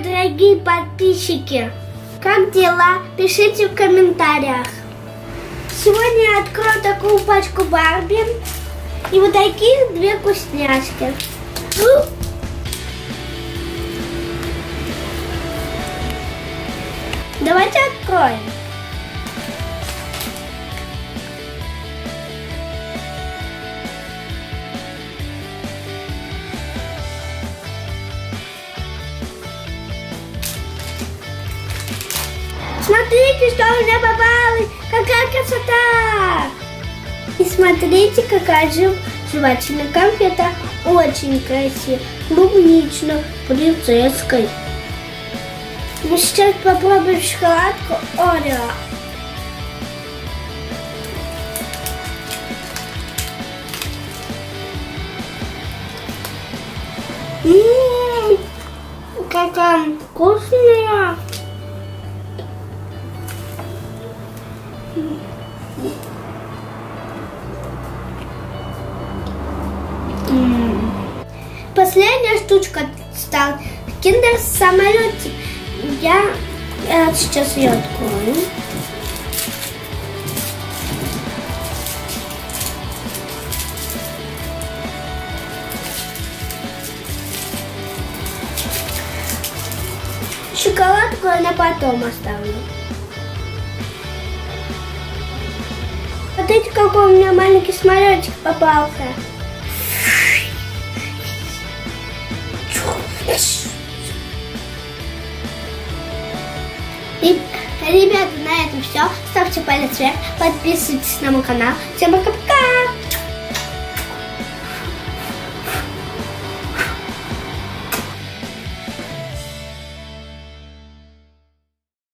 дорогие подписчики! Как дела? Пишите в комментариях. Сегодня я открою такую пачку Барби и вот такие две вкусняшки. Давайте откроем. Смотрите, что у меня попалось! Какая красота! И смотрите, какая жевательная конфета. Очень красивая. Клубнично-принцесской. Мы сейчас попробуем шоколадку Орео. Какая вкусная! Последняя штучка стала киндер самолетик. Я сейчас ее открою. Шоколадку я на потом оставлю. Смотрите, какой у меня маленький самолетик попался. И, ребята, на этом все. Ставьте палец вверх, подписывайтесь на мой канал. Всем пока-пока.